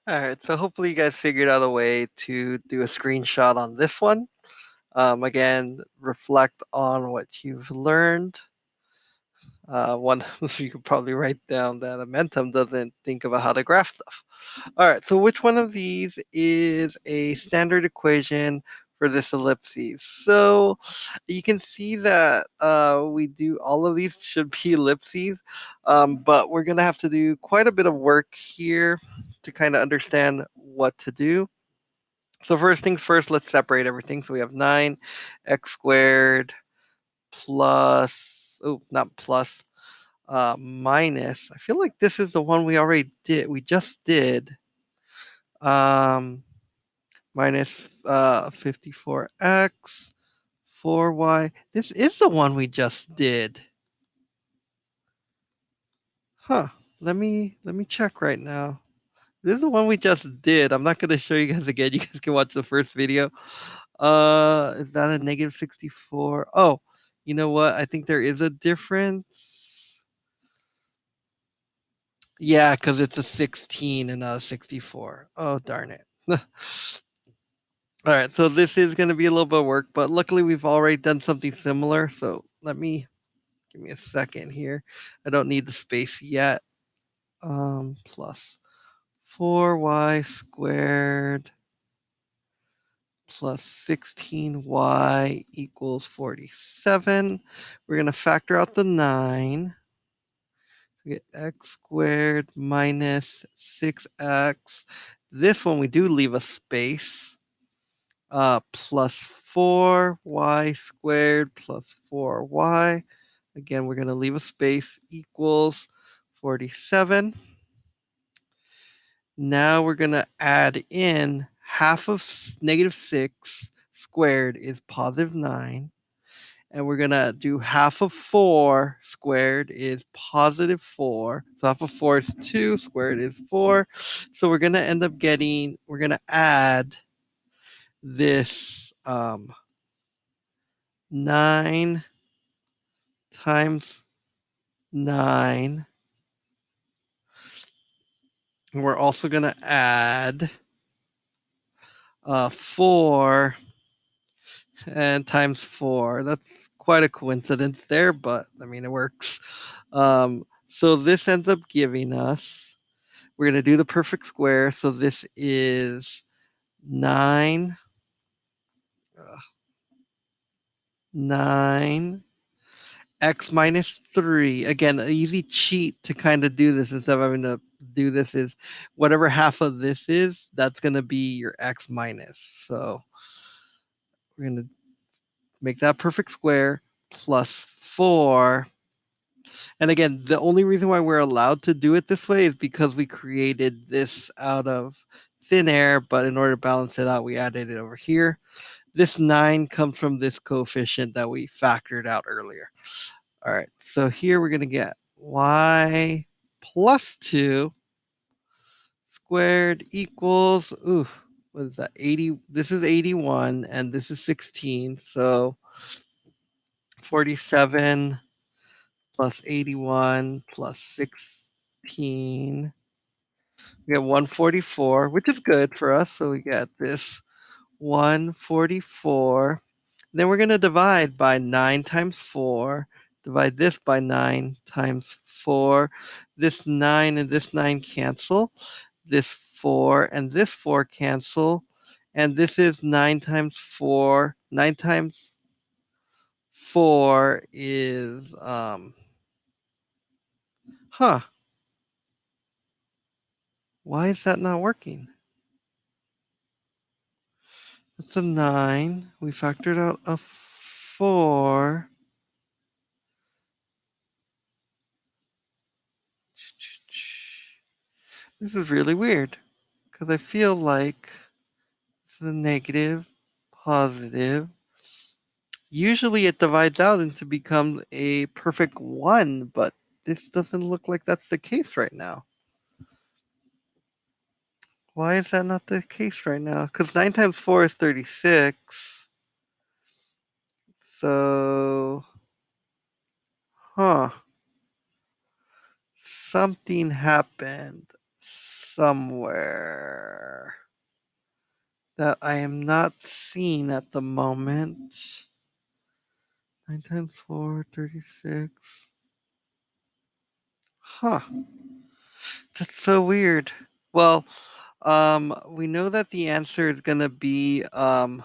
All right, so hopefully you guys figured out a way to do a screenshot on this one. Again, reflect on what you've learned. One, you could probably write down that Edmentum doesn't think about how to graph stuff. All right, so which one of these is a standard equation for this ellipses? So you can see that we do all of these should be ellipses, but we're going to have to do quite a bit of work here to kind of understand what to do. So first things first, let's separate everything. So we have 9x squared plus, oh, not plus, minus. I feel like this is the one we already did. We just did. Minus 54x, 4y. This is the one we just did. Huh. Let me check right now. This is the one we just did. I'm not going to show you guys again. You guys can watch the first video. Is that a negative 64? Oh, you know what? I think there is a difference. Yeah, because it's a 16 and not a 64. Oh, darn it. All right, so this is going to be a little bit of work, but luckily we've already done something similar. So give me a second here. I don't need the space yet. Plus 4y squared plus 16y equals 47. We're going to factor out the 9. We get x squared minus 6x. This one we do leave a space. Plus 4y squared plus 4y. Again, we're going to leave a space equals 47. Now we're going to add in half of negative 6 squared is positive 9. And we're going to do half of 4 squared is positive 4. So half of 4 is 2, squared is 4. So we're going to end up getting, we're going to add this 9 times 9. And we're also going to add 4 and times 4. That's quite a coincidence there, but I mean, it works. So this ends up giving us, we're going to do the perfect square. So this is 9, 9 x minus 3. Again, an easy cheat to kind of do this instead of having to do this is whatever half of this is, that's going to be your x minus. So we're going to make that perfect square plus 4. And again, the only reason why we're allowed to do it this way is because we created this out of thin air, but in order to balance it out, we added it over here. This 9 comes from this coefficient that we factored out earlier. All right, so here we're going to get y plus 2 squared equals, what is that, 80? This is 81, and this is 16, so 47 plus 81 plus 16. We get 144, which is good for us, so we get this 144. Then we're going to divide by 9 times 4. Divide this by 9 times 4. This 9 and this 9 cancel. This 4 and this 4 cancel. And this is 9 times 4. 9 times 4 is, why is that not working? That's a 9. We factored out a 4. This is really weird because I feel like this is a negative, positive. Usually it divides out into become a perfect 1, but this doesn't look like that's the case right now. Why is that not the case right now? Because 9 times 4 is 36. So, something happened somewhere. that I am not seeing at the moment. 9 times 4, 36. Huh. That's so weird. Well, we know that the answer is gonna be oh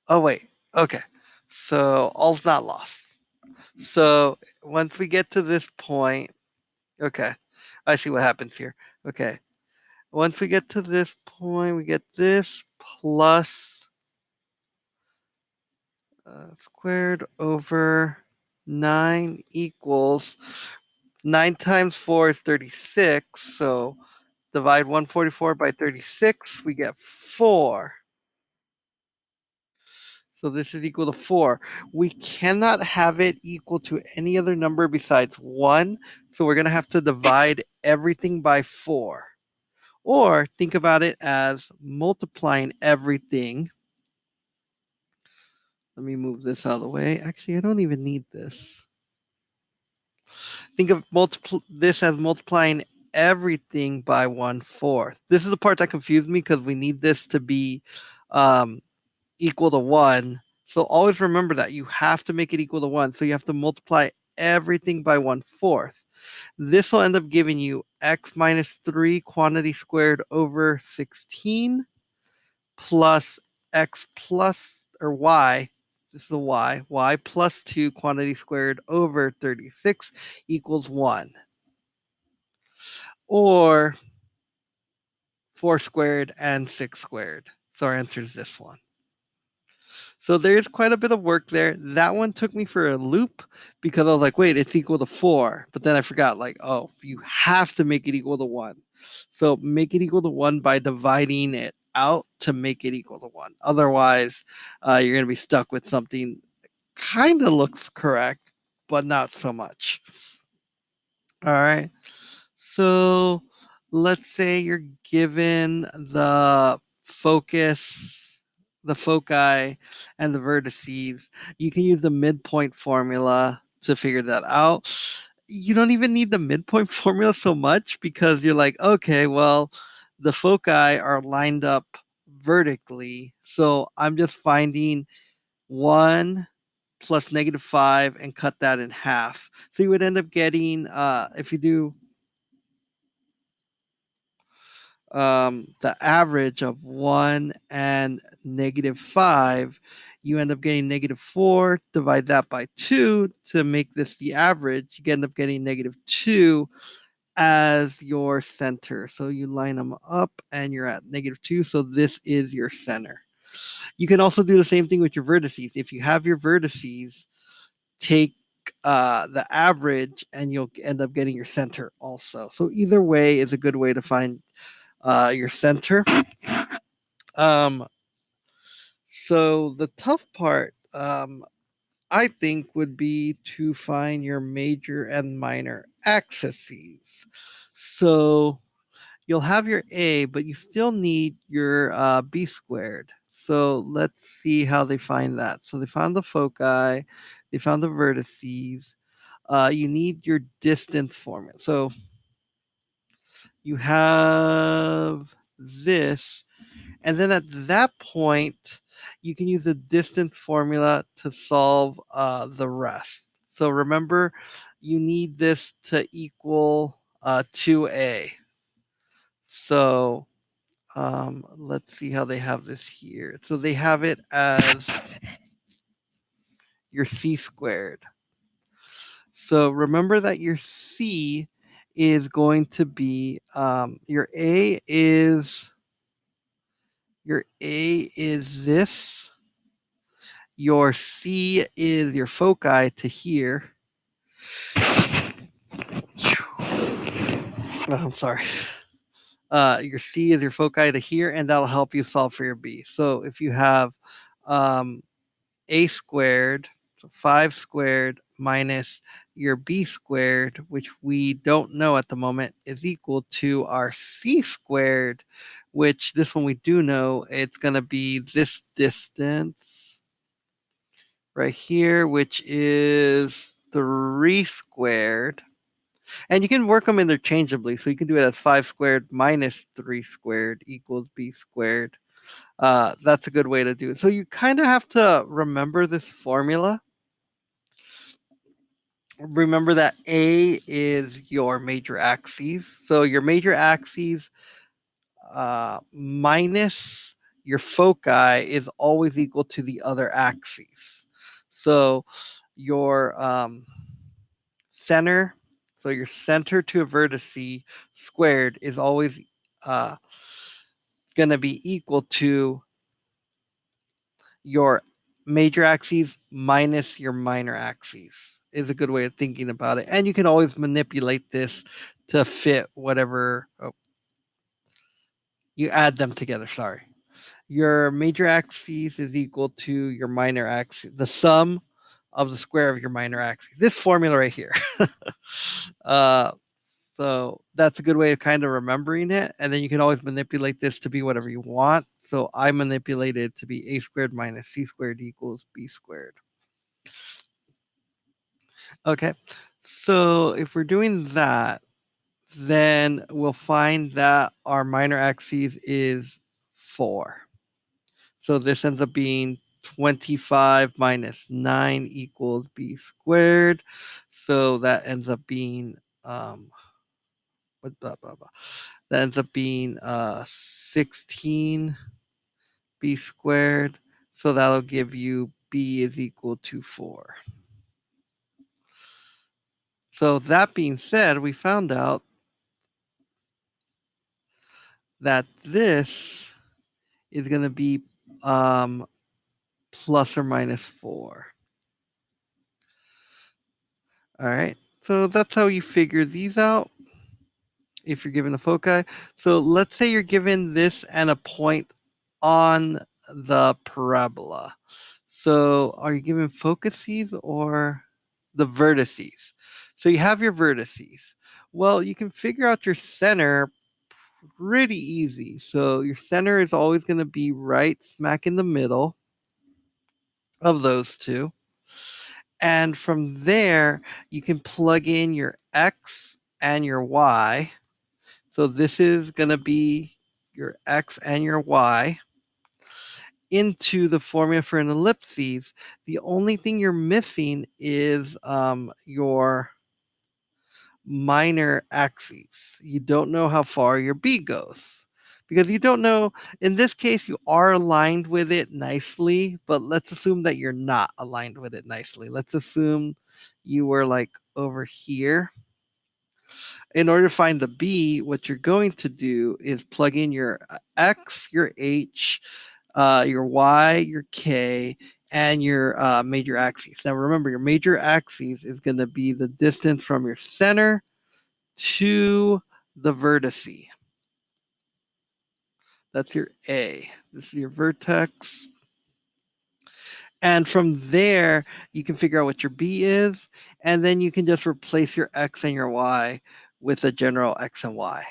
wait, okay. So all's not lost. So once we get to this point, okay, I see what happens here. Okay, once we get to this point, we get this plus squared over 9 equals 9 times 4 is 36. So divide 144 by 36, we get 4. So this is equal to 4. We cannot have it equal to any other number besides 1. So we're going to have to divide everything by 4. Or think about it as multiplying everything. Let me move this out of the way. Actually, I don't even need this. Think of this as multiplying everything by 1/4. This is the part that confused me because we need this to be equal to 1. So always remember that you have to make it equal to 1. So you have to multiply everything by 1/4. This will end up giving you x minus 3 quantity squared over 16 plus x plus or y. This is a y plus 2 quantity squared over 36 equals 1. Or 4 squared and 6 squared. So our answer is this one. So there's quite a bit of work there. That one took me for a loop because I was like, wait, it's equal to 4. But then I forgot, like, oh, you have to make it equal to 1. So make it equal to 1 by dividing it out to make it equal to 1. Otherwise, you're going to be stuck with something kind of looks correct, but not so much. All right. So let's say you're given the foci, and the vertices. You can use the midpoint formula to figure that out. You don't even need the midpoint formula so much because you're like, okay, well, the foci are lined up vertically. So I'm just finding 1 plus -5 and cut that in half. So you would end up getting, if you do the average of 1 and -5, you end up getting -4. Divide that by 2 to make this the average. You end up getting -2 as your center. So you line them up and you're at -2. So this is your center. You can also do the same thing with your vertices. If you have your vertices, take the average and you'll end up getting your center also. So either way is a good way to find your center. Um, so the tough part, I think, would be to find your major and minor axes. So you'll have your A, but you still need your B squared. So let's see how they find that. So they found the foci, they found the vertices. You need your distance formula. So you have this. And then at that point, you can use the distance formula to solve the rest. So remember, you need this to equal 2a. So let's see how they have this here. So they have it as your c squared. So remember that your c is going to be your a is this. Your C is your foci to here. Oh, I'm sorry. Your C is your foci to here, and that'll help you solve for your B. So if you have A squared, so 5 squared minus your B squared, which we don't know at the moment, is equal to our C squared, which this one we do know, it's going to be this distance right here, which is 3 squared. And you can work them interchangeably. So you can do it as 5 squared minus 3 squared equals b squared. That's a good way to do it. So you kind of have to remember this formula. Remember that A is your major axes. So your major axes minus your foci is always equal to the other axes. So your center, so your center to a vertice squared is always going to be equal to your major axes minus your minor axes is a good way of thinking about it. And you can always manipulate this to fit whatever you add them together. Sorry. Your major axis is equal to your minor axis, the sum of the square of your minor axis. This formula right here. So that's a good way of kind of remembering it. And then you can always manipulate this to be whatever you want. So I manipulated to be a squared minus c squared equals b squared. Okay. So if we're doing that, then we'll find that our minor axis is 4. So this ends up being 25 minus 9 equals b squared. So that ends up being blah, blah, blah. That ends up being 16 b squared. So that'll give you b is equal to 4. So that being said, we found out that this is going to be plus or minus 4. All right. So that's how you figure these out if you're given a foci. So let's say you're given this and a point on the parabola. So are you given focuses or the vertices? So you have your vertices. Well, you can figure out your center pretty easy. So your center is always going to be right smack in the middle of those two. And from there, you can plug in your x and your y. So this is going to be your x and your y into the formula for an ellipses. The only thing you're missing is your minor axes. You don't know how far your b goes because you don't know. In this case, you are aligned with it nicely, but let's assume that you're not aligned with it nicely. Let's assume you were like over here. In order to find the b, what you're going to do is plug in your x, your h, your y, your k, and your major axes. Now remember, your major axes is going to be the distance from your center to the vertice. That's your A. This is your vertex. And from there, you can figure out what your B is, and then you can just replace your X and your Y with a general X and Y.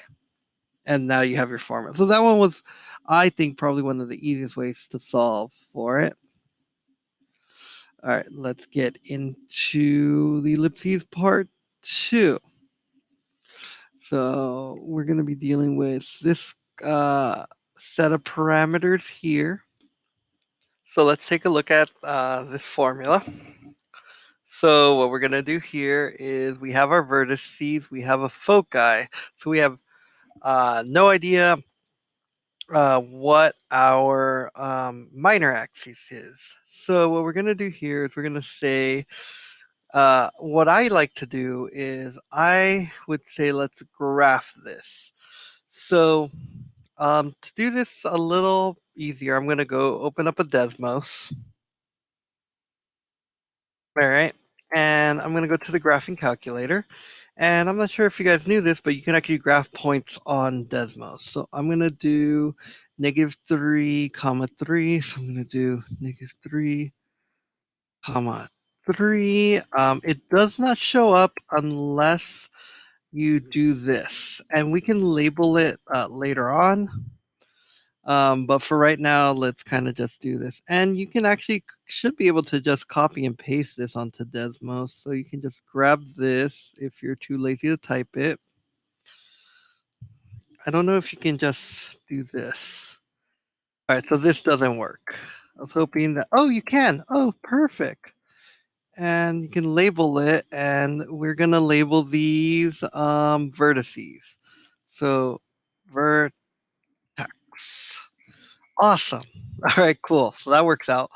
And now you have your formula. So that one was, I think, probably one of the easiest ways to solve for it. All right, let's get into the ellipses part 2. So we're going to be dealing with this set of parameters here. So let's take a look at this formula. So what we're going to do here is we have our vertices, we have a foci. So we have no idea what our minor axis is. So what we're going to do here is we're going to say, what I like to do is I would say let's graph this. So to do this a little easier, I'm going to go open up a Desmos. All right. And I'm going to go to the graphing calculator. And I'm not sure if you guys knew this, but you can actually graph points on Desmos. So I'm going to do -3, 3. So I'm going to do -3, 3. It does not show up unless you do this. And we can label it later on. But for right now, let's kind of just do this. And you can actually should be able to just copy and paste this onto Desmos. So you can just grab this if you're too lazy to type it. I don't know if you can just do this. All right, so this doesn't work. I was hoping that, oh, you can. Oh, perfect. And you can label it, and we're going to label these vertices. So vertex. Awesome. All right, cool. So that works out.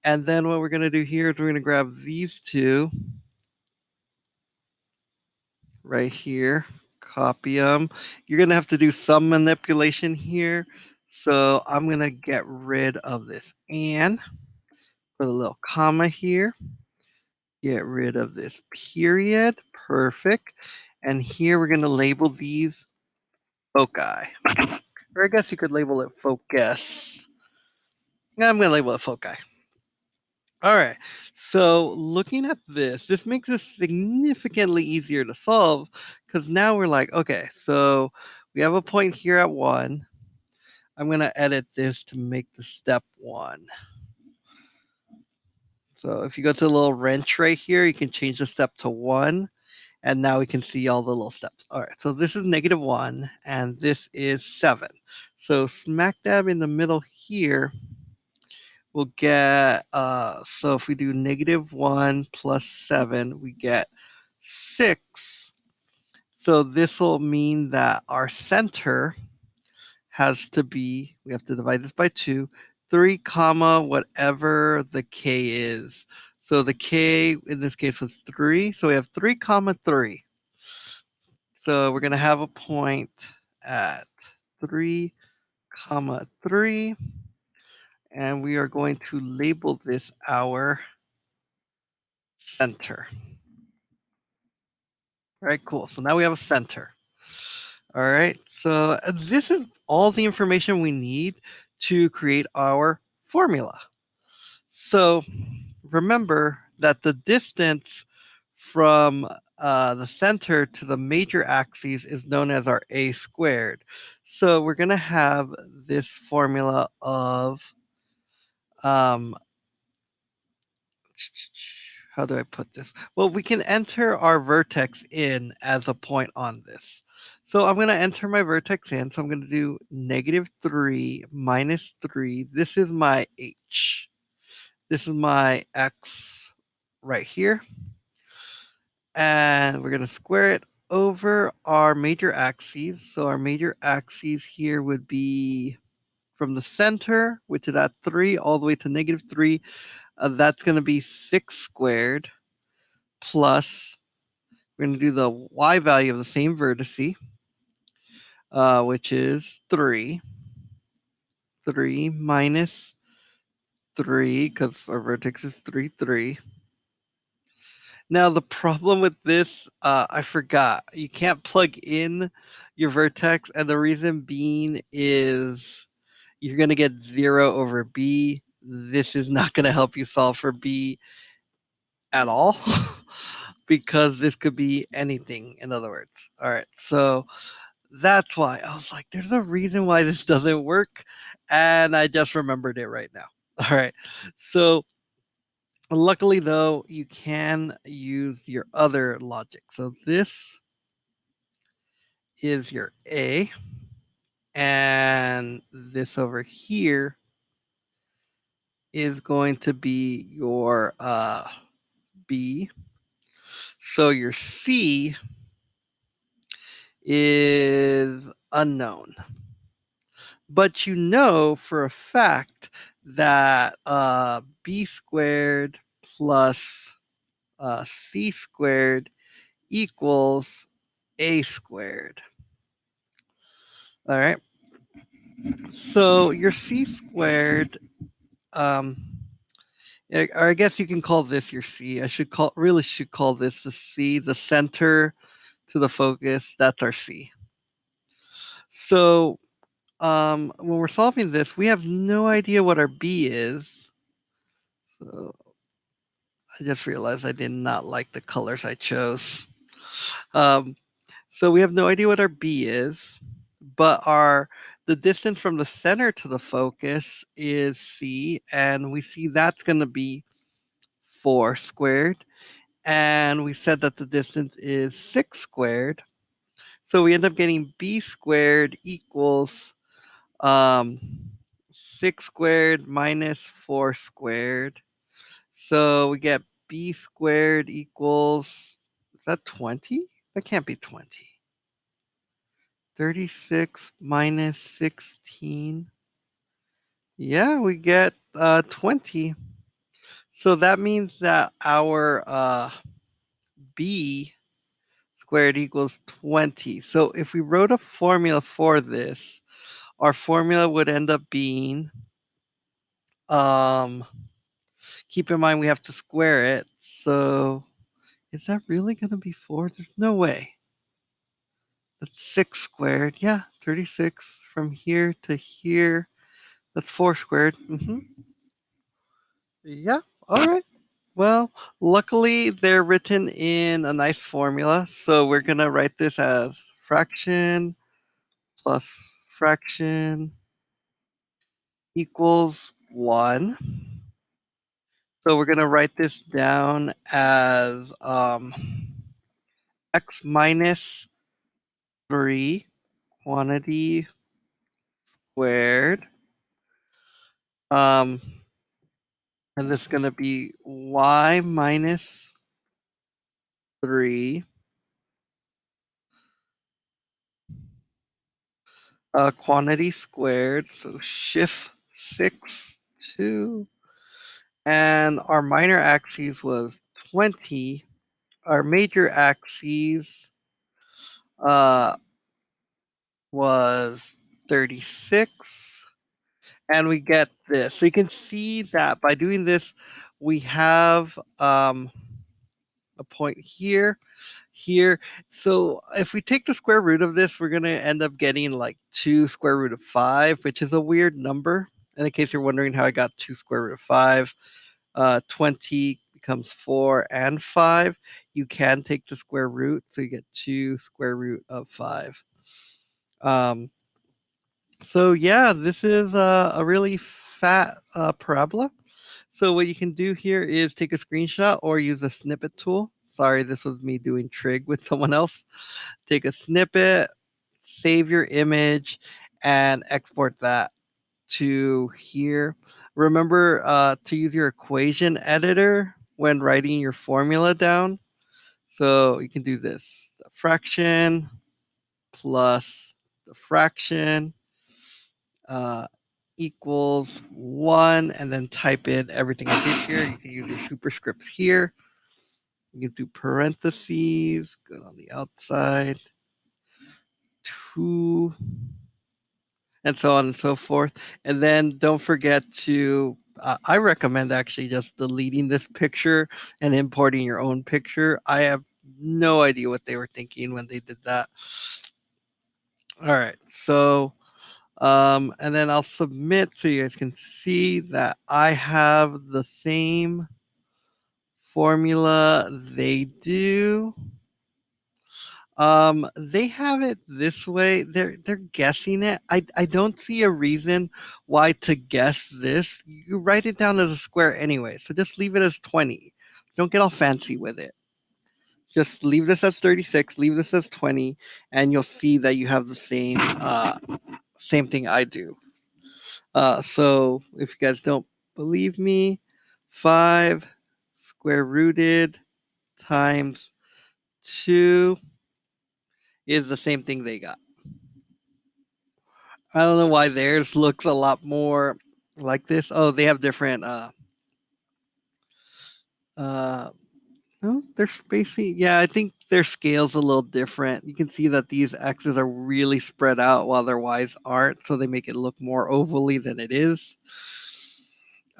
And then what we're going to do here is we're going to grab these two right here, copy them. You're going to have to do some manipulation here. So I'm going to get rid of this and put a little comma here. Get rid of this period. Perfect. And here we're going to label these foci. Or I guess you could label it focus. I'm going to label it foci. All right. So looking at this makes this significantly easier to solve because now we're like, okay, so we have a point here at 1. I'm going to edit this to make the step 1. So if you go to the little wrench right here, you can change the step to 1. And now we can see all the little steps. All right, so this is -1, and this is 7. So smack dab in the middle here, we'll get, so if we do -1 plus 7, we get 6. So this will mean that our center has to be, we have to divide this by 2, 3 comma whatever the k is. So the k in this case was 3, so we have 3 comma 3. So we're going to have a point at 3 comma 3, and we are going to label this our center. All right, cool. So now we have a center. All right, so this is all the information we need to create our formula. So remember that the distance from the center to the major axes is known as our a squared. So we're going to have this formula of, how do I put this? Well, we can enter our vertex in as a point on this. So I'm going to enter my vertex in. So I'm going to do -3 minus 3. This is my h. This is my x right here. And we're going to square it over our major axes. So our major axes here would be from the center, which is at 3, all the way to -3. That's going to be 6 squared plus, we're going to do the y value of the same vertice, which is 3. 3 minus 3, because our vertex is 3, 3. Now, the problem with this, I forgot. You can't plug in your vertex, and the reason being is you're going to get 0 over b. This is not going to help you solve for b at all because this could be anything, in other words. All right, so that's why I was like, there's a reason why this doesn't work, and I just remembered it right now. All right, so luckily, though, you can use your other logic. So this is your A, and this over here is going to be your B. So your C is unknown. But you know for a fact that B squared plus C squared equals A squared. All right. So your C squared, or I guess you can call this your C. I should call this the C, the center to the focus. That's our C. So when we're solving this, we have no idea what our B is. So I just realized I did not like the colors I chose. So we have no idea what our B is, but our the distance from the center to the focus is c, and we see that's going to be 4 squared. And we said that the distance is 6 squared. So we end up getting b squared equals 6 squared minus 4 squared. So we get b squared equals, is that 20? That can't be 20. 36 minus 16. Yeah, we get 20. So that means that our b squared equals 20. So if we wrote a formula for this, our formula would end up being, um, keep in mind we have to square it. So is that really going to be 4? There's no way. That's 6 squared. Yeah, 36 from here to here. That's 4 squared. Yeah, all right. Well, luckily they're written in a nice formula. So we're going to write this as fraction plus fraction equals 1. So we're going to write this down as x minus 3 quantity squared. And this is going to be y minus 3 quantity squared. So shift 6, 2. And our minor axis was 20. Our major axis was 36. And we get this. So you can see that by doing this, we have a point here, here. So if we take the square root of this, we're going to end up getting like 2 square root of 5, which is a weird number. And in case you're wondering how I got 2 square root of 5, 20 becomes 4 and 5. You can take the square root, so you get 2 square root of 5. So yeah, this is a really fat parabola. So what you can do here is take a screenshot or use a snippet tool. Sorry, this was me doing trig with someone else. Take a snippet, save your image, and export that to here. Remember to use your equation editor when writing your formula down. So you can do this. The fraction plus the fraction uh, equals 1, and then type in everything I did here. You can use your superscripts here. You can do parentheses, go on the outside, 2, and so on and so forth. And then don't forget to, I recommend actually just deleting this picture and importing your own picture. I have no idea what they were thinking when they did that. All right, so and then I'll submit so you guys can see that I have the same formula they do. They have it this way. They're guessing it. I don't see a reason why to guess this. You write it down as a square anyway, so just leave it as 20. Don't get all fancy with it. Just leave this as 36, leave this as 20, and you'll see that you have the same thing I do. So if you guys don't believe me, 5 square rooted times 2 is the same thing they got. I don't know why theirs looks a lot more like this. Oh, they have different uh no, they're spacing. Yeah, I think their scale's a little different. You can see that these X's are really spread out while their Y's aren't, so they make it look more ovally than it is.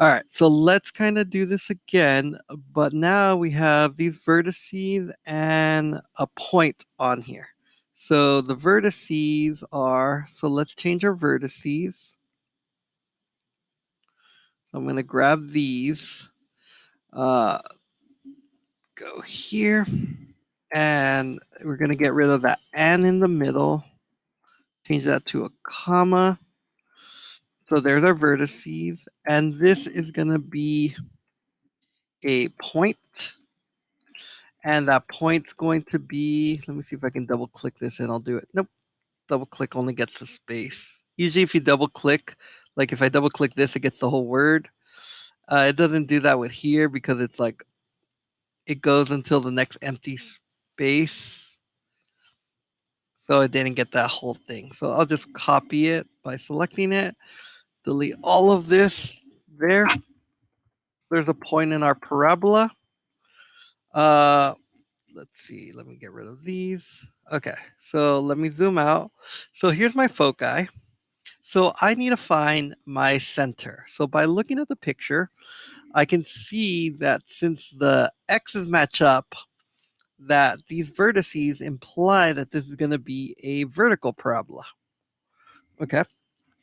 All right, so let's kind of do this again, but now we have these vertices and a point on here. So the vertices are, so let's change our vertices. I'm going to grab these, go here, and we're going to get rid of that N in the middle. change that to a comma. So there's our vertices, and this is going to be a point, and that point's going to be, let me see if I can double click this and I'll do it. Nope, double click only gets the space. Usually if you double click, like if I double click this, it gets the whole word. It doesn't do that with here because it's like, it goes until the next empty space. So it didn't get that whole thing. So I'll just copy it by selecting it, delete all of this there. There's a point in our parabola. Let's see, let me get rid of these. Okay, so let me zoom out. So here's my foci. So I need to find my center. So by looking at the picture, I can see that since the x's match up, that these vertices imply that this is going to be a vertical parabola. Okay,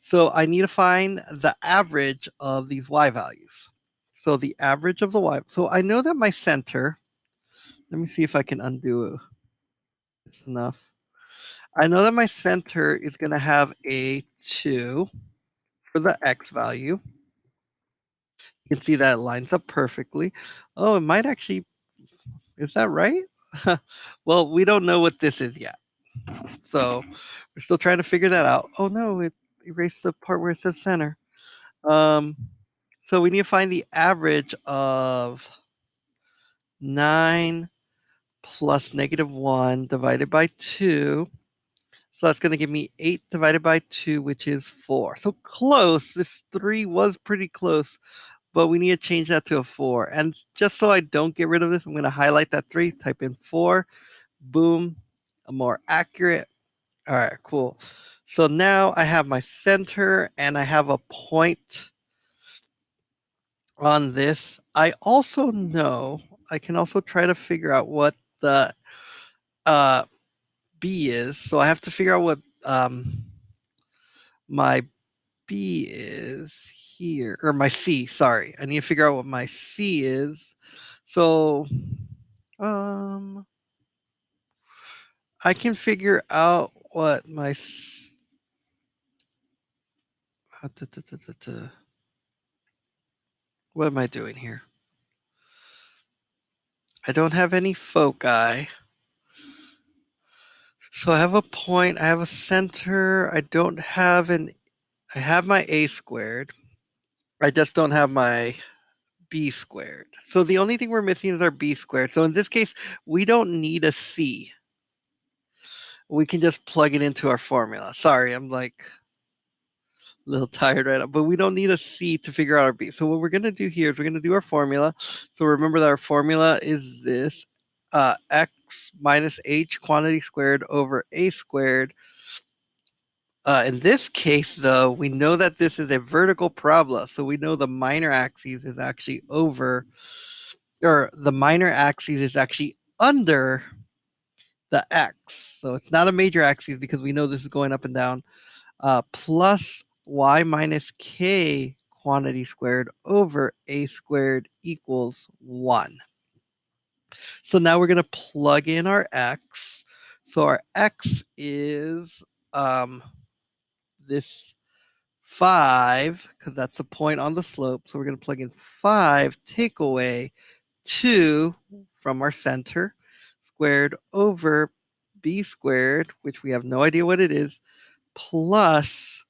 so I need to find the average of these y values. So the average of the y. So I know that my center, let me see if I can undo this enough. I know that my center is going to have a 2 for the x value. You can see that it lines up perfectly. Oh, it might actually, is that right? Well, we don't know what this is yet. So we're still trying to figure that out. Oh no, it erased the part where it says center. Um, so we need to find the average of 9 plus -1 divided by 2. So that's going to give me 8 divided by 2, which is 4. So close. This 3 was pretty close, but we need to change that to a 4. And just so I don't get rid of this, I'm going to highlight that 3, type in 4. Boom. A more accurate. All right, cool. So now I have my center and I have a point on this. I also know I can also try to figure out what the uh, B is. So I have to figure out what my B is here, or my C, sorry. I need to figure out what my C is. So I can figure out what my what am I doing here? I don't have any foci. So I have a point, I have a center, I don't have I have my A squared. I just don't have my B squared. So the only thing we're missing is our B squared. So in this case, we don't need a C. We can just plug it into our formula. Sorry, I'm like a little tired right now, but we don't need a C to figure out our B. So what we're going to do here is we're going to do our formula. So remember that our formula is this x minus h quantity squared over a squared. In this case, though, we know that this is a vertical parabola. So we know the minor axis is actually over, or the minor axis is actually under the x. So it's not a major axis because we know this is going up and down. Plus y minus k quantity squared over a squared equals 1. So now we're going to plug in our x. So our x is this 5, because that's the point on the slope. So we're going to plug in 5, take away 2 from our center, squared over b squared, which we have no idea what it is, plus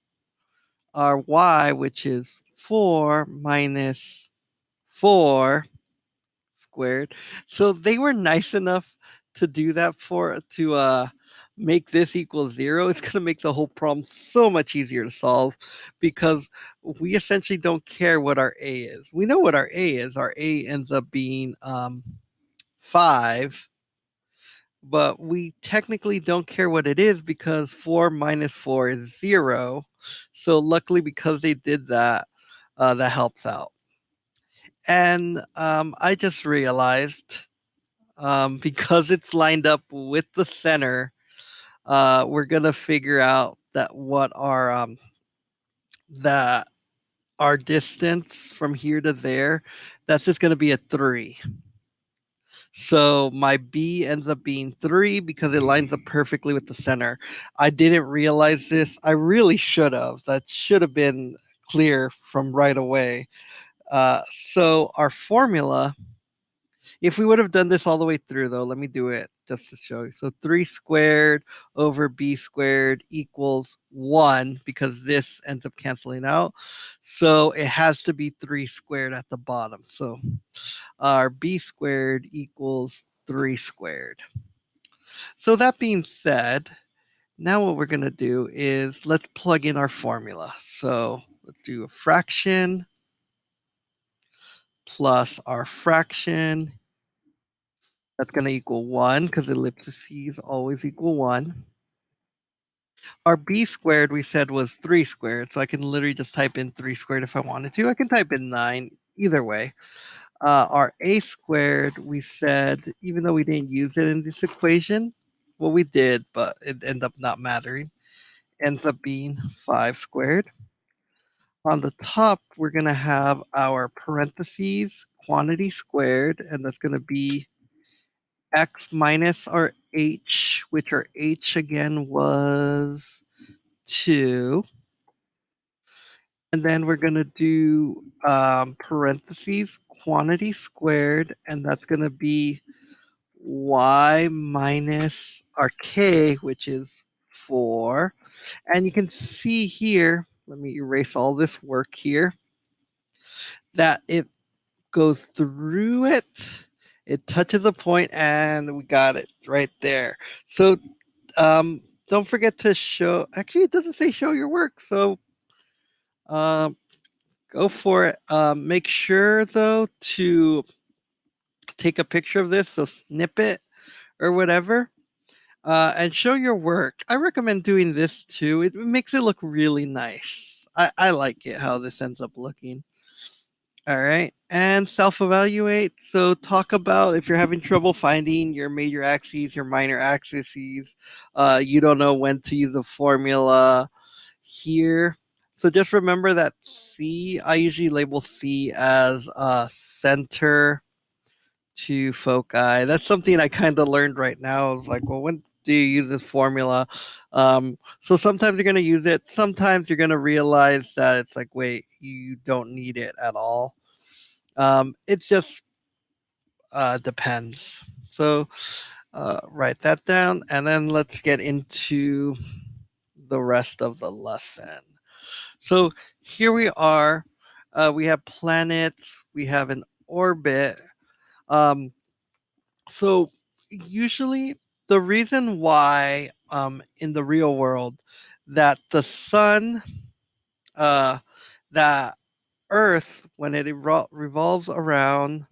our y, which is 4 minus 4 squared. So they were nice enough to do that to make this equal 0. It's going to make the whole problem so much easier to solve because we essentially don't care what our a is. We know what our a is. Our a ends up being 5, but we technically don't care what it is because 4 minus 4 is 0. So luckily, because they did that, that helps out. And I just realized because it's lined up with the center, we're gonna figure out that what that our distance from here to there, that's just gonna be a 3. So my B ends up being 3 because it lines up perfectly with the center. I didn't realize this. I really should have. That should have been clear from right away. So our formula, if we would have done this all the way through, though, let me do it just to show you. So 3 squared over b squared equals 1 because this ends up canceling out. So it has to be 3 squared at the bottom. So our b squared equals 3 squared. So that being said, now what we're going to do is let's plug in our formula. So let's do a fraction plus our fraction. That's going to equal 1 because ellipses always equal 1. Our b squared we said was 3 squared, so I can literally just type in 3 squared if I wanted to. I can type in 9 either way. Our a squared, we said, even though we didn't use it in this equation, well, we did, but it ended up not mattering, ends up being 5 squared. On the top, we're going to have our parentheses, quantity squared, and that's going to be x minus our h, which our h again was 2. And then we're going to do parentheses, quantity squared, and that's going to be y minus our k, which is 4. And you can see here, let me erase all this work here, that it goes through it, it touches a point, and we got it right there. So don't forget to show, actually, it doesn't say show your work, so um, go for it. Make sure, though, to take a picture of this, so snip it or whatever. And show your work. I recommend doing this too. It makes it look really nice. I like it how this ends up looking. All right. And self evaluate. So, talk about if you're having trouble finding your major axes, your minor axes, you don't know when to use the formula here. So, just remember that C, I usually label C as center to foci. That's something I kind of learned right now. I was like, well, when do you use this formula? So sometimes you're going to use it. Sometimes you're going to realize that it's like, wait, you don't need it at all. It just depends. So write that down, and then let's get into the rest of the lesson. So here we are. We have planets. We have an orbit. Um, So usually the reason why in the real world that the sun, uh, that Earth, when it revolves around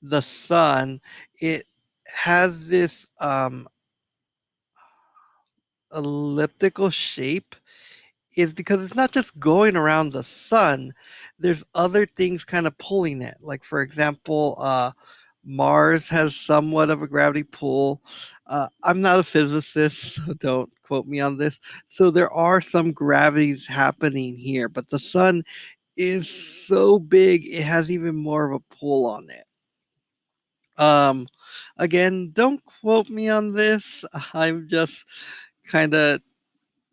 the sun, it has this elliptical shape is because it's not just going around the sun. There's other things kind of pulling it. Like for example, Mars has somewhat of a gravity pull. I'm not a physicist, so don't quote me on this. So there are some gravities happening here, but the sun is so big, it has even more of a pull on it. Um, Again, don't quote me on this. I'm just kind of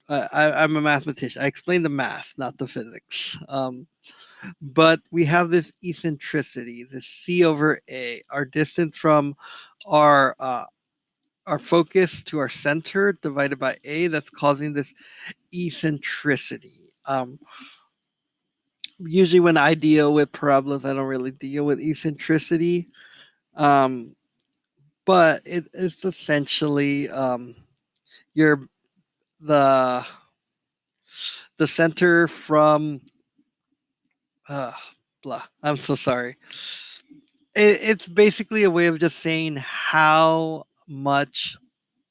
I'm a mathematician. I explain the math, not the physics. But we have this eccentricity, this c over a, our distance from our uh, our focus to our center divided by a. That's causing this eccentricity. Usually, when I deal with parabolas, I don't really deal with eccentricity, um, but it's essentially your the the center from uh, blah. I'm so sorry. It's basically a way of just saying how much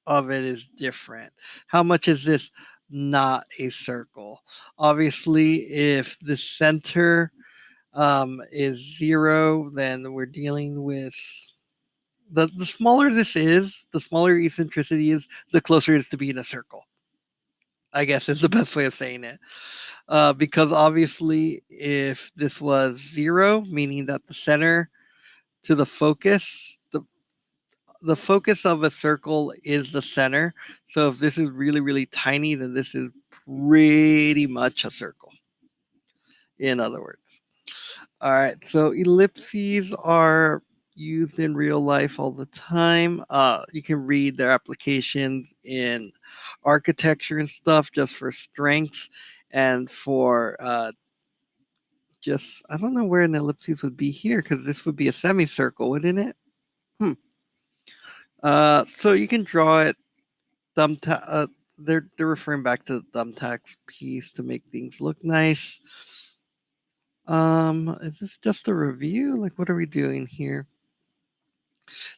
of it is different. How much is this not a circle? Obviously, if the center is 0, then we're dealing with the smaller this is, the smaller eccentricity is, the closer it is to being a circle. I guess is the best way of saying it. Because obviously, if this was 0, meaning that the center to the focus. The focus of a circle is the center. So if this is really, really tiny, then this is pretty much a circle, in other words. All right, so ellipses are used in real life all the time. You can read their applications in architecture and stuff just for strengths and for just, I don't know where an ellipses would be here because this would be a semicircle, wouldn't it? So you can draw it they're referring back to the thumbtacks piece to make things look nice. Is this just a review? Like, what are we doing here?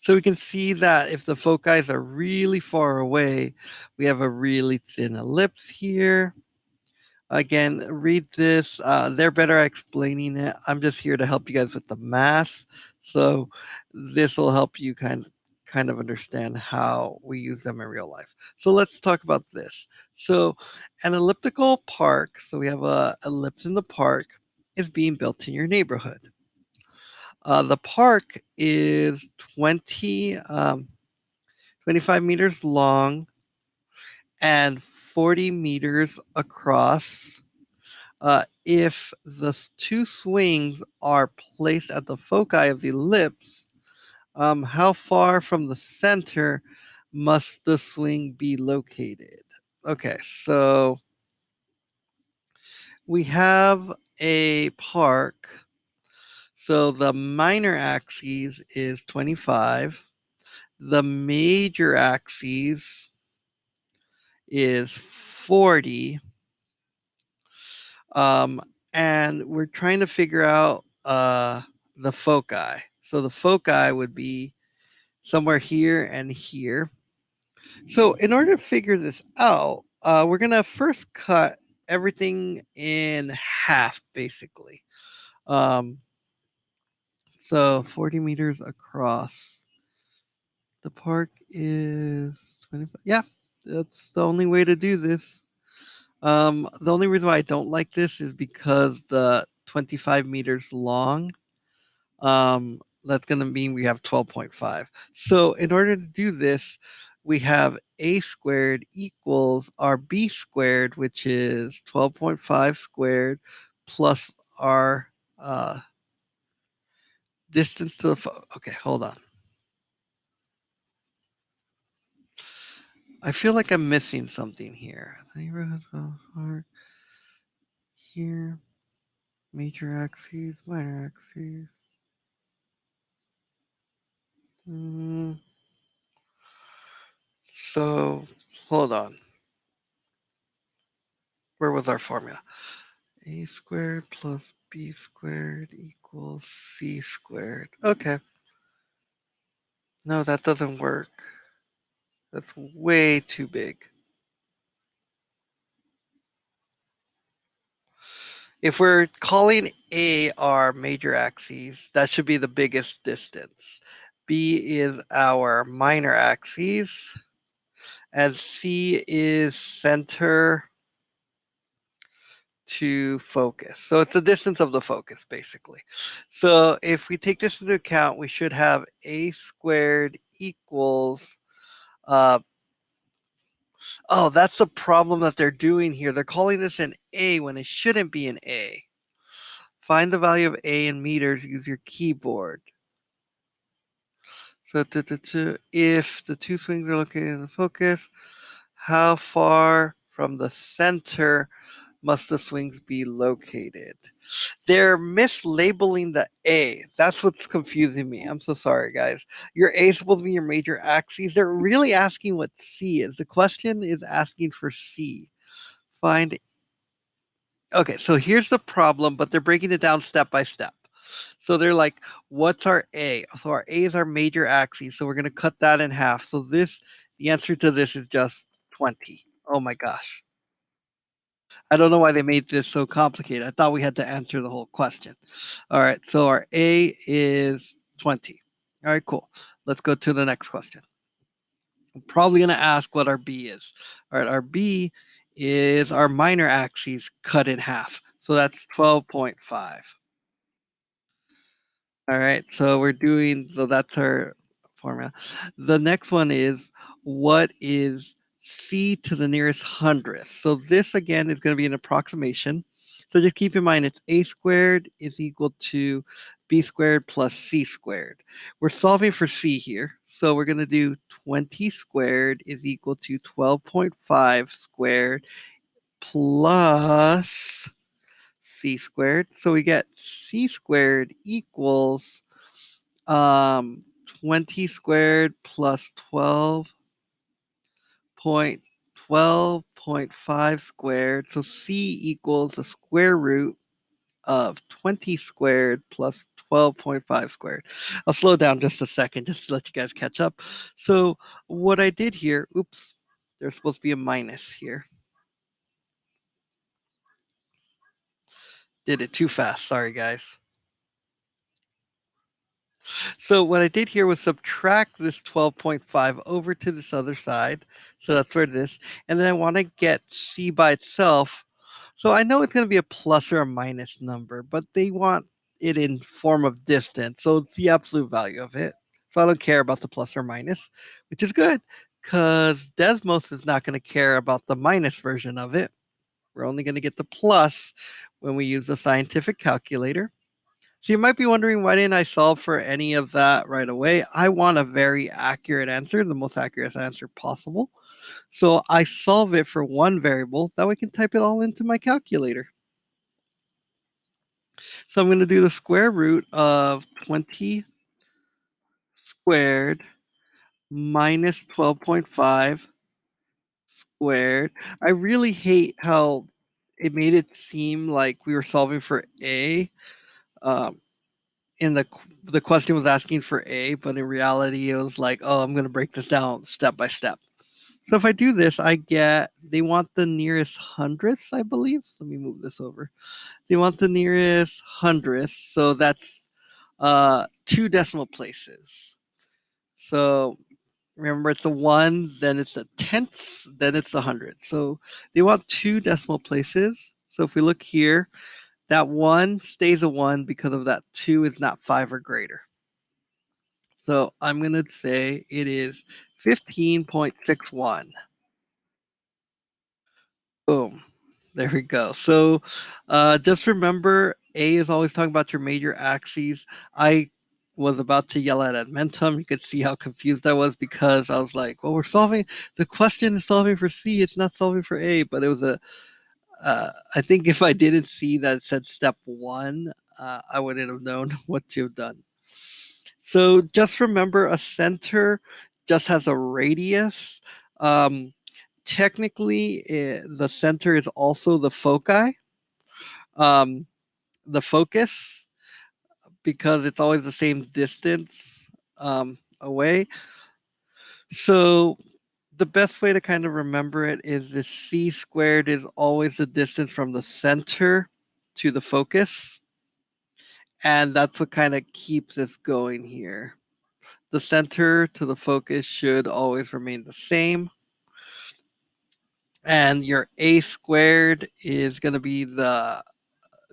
So we can see that if the foci are really far away, we have a really thin ellipse here. Again, read this. They're better at explaining it. I'm just here to help you guys with the math. So this will help you kind of understand how we use them in real life. So let's talk about this. So an elliptical park, so we have a ellipse in the park, is being built in your neighborhood. The park is 25 meters long and 40 meters across. If the two swings are placed at the foci of the ellipse, how far from the center must the swing be located? Okay, so we have a park. So the minor axis is 25. The major axis is 40. Um, and we're trying to figure out the foci. So the foci would be somewhere here and here. So in order to figure this out, we're going to first cut everything in half, basically. Um, so 40 meters across. The park is 25. Yeah, that's the only way to do this. The only reason why I don't like this is because the 25 meters long, that's going to mean we have 12.5. So in order to do this, we have a squared equals our b squared, which is 12.5 squared plus our distance to the okay, hold on. I feel like I'm missing something here. Here, major axes, minor axes. So hold on. Where was our formula? A squared plus b squared equals c squared. Okay. No, that doesn't work. That's way too big. If we're calling A our major axes, that should be the biggest distance. B is our minor axes, and C is center to focus. So it's the distance of the focus, basically. So if we take this into account, we should have a squared equals, oh, that's the problem that they're doing here. They're calling this an A when it shouldn't be an A. Find the value of A in meters, use your keyboard. So if the two swings are located in the focus, how far from the center must the swings be located? They're mislabeling the A. That's what's confusing me. I'm so sorry, guys. Your A is supposed to be your major axes. They're really asking what C is. The question is asking for C. Find. Okay, so here's the problem, but they're breaking it down step by step. So they're like, what's our A? So our A is our major axis. So we're going to cut that in half. So the answer to this is just 20. Oh my gosh. I don't know why they made this so complicated. I thought we had to answer the whole question. All right, so our A is 20. All right, cool. Let's go to the next question. I'm probably going to ask what our B is. All right, our B is our minor axis cut in half. So that's 12.5. All right, so that's our formula. The next one is, what is c to the nearest hundredth? So this again is going to be an approximation. So just keep in mind it's a squared is equal to b squared plus c squared. We're solving for c here. So we're going to do 20 squared is equal to 12.5 squared plus c squared. So we get c squared equals 20 squared plus 12.5 squared. So c equals the square root of 20 squared plus 12.5 squared. I'll slow down just a second just to let you guys catch up. So what I did here, oops, there's supposed to be a minus here. Did it too fast. Sorry, guys. So what I did here was subtract this 12.5 over to this other side. So that's where it is. And then I want to get c by itself. So I know it's going to be a plus or a minus number, but they want it in form of distance. So it's the absolute value of it. So I don't care about the plus or minus, which is good because Desmos is not going to care about the minus version of it. We're only going to get the plus when we use the scientific calculator. So you might be wondering, why didn't I solve for any of that right away? I want a very accurate answer, the most accurate answer possible. So I solve it for one variable, that way I can type it all into my calculator. So I'm going to do the square root of 20 squared minus 12.5 squared. I really hate how it made it seem like we were solving for a. Um, in the question was asking for a, but in reality it was like, oh, I'm going to break this down step by step. So if I do this, I get, they want the nearest hundredths, I believe. Let me move this over. They want the nearest hundredths, so that's 2 decimal places. So remember, it's a ones, then it's a tenths, then it's a hundred. So they want 2 decimal places. So if we look here, that 1 stays a 1 because of that 2 is not 5 or greater. So I'm going to say it is 15.61. Boom. There we go. So just remember, A is always talking about your major axes. I was about to yell at Edmentum. You could see how confused I was because I was like, well, we're solving, the question is solving for C. It's not solving for A, but it was I think if I didn't see that it said step 1, I wouldn't have known what to have done. So just remember, a center just has a radius. Technically, the center is also the foci, um, the focus, because it's always the same distance away. So the best way to kind of remember it is this c squared is always the distance from the center to the focus. And that's what kind of keeps us going here. The center to the focus should always remain the same. And your a squared is going to be the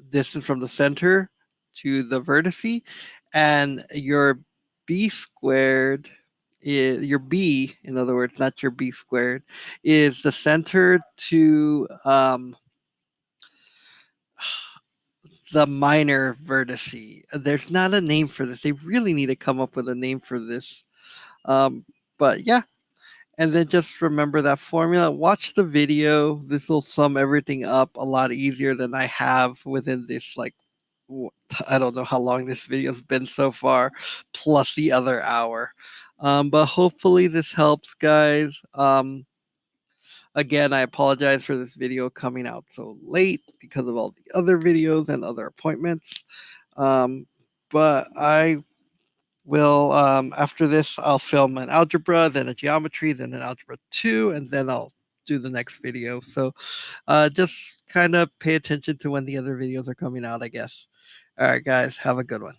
distance from the center to the vertice. And your b squared is your b, in other words, not your b squared, is the center to the minor vertice. There's not a name for this. They really need to come up with a name for this. But yeah, and then just remember that formula. Watch the video. This will sum everything up a lot easier than I have within this, like, I don't know how long this video's been so far, plus the other hour. But hopefully this helps, guys. Again, I apologize for this video coming out so late because of all the other videos and other appointments. But I will, after this, I'll film an algebra, then a geometry, then an algebra 2, and then I'll do the next video. So just kind of pay attention to when the other videos are coming out, I guess. All right, guys, have a good one.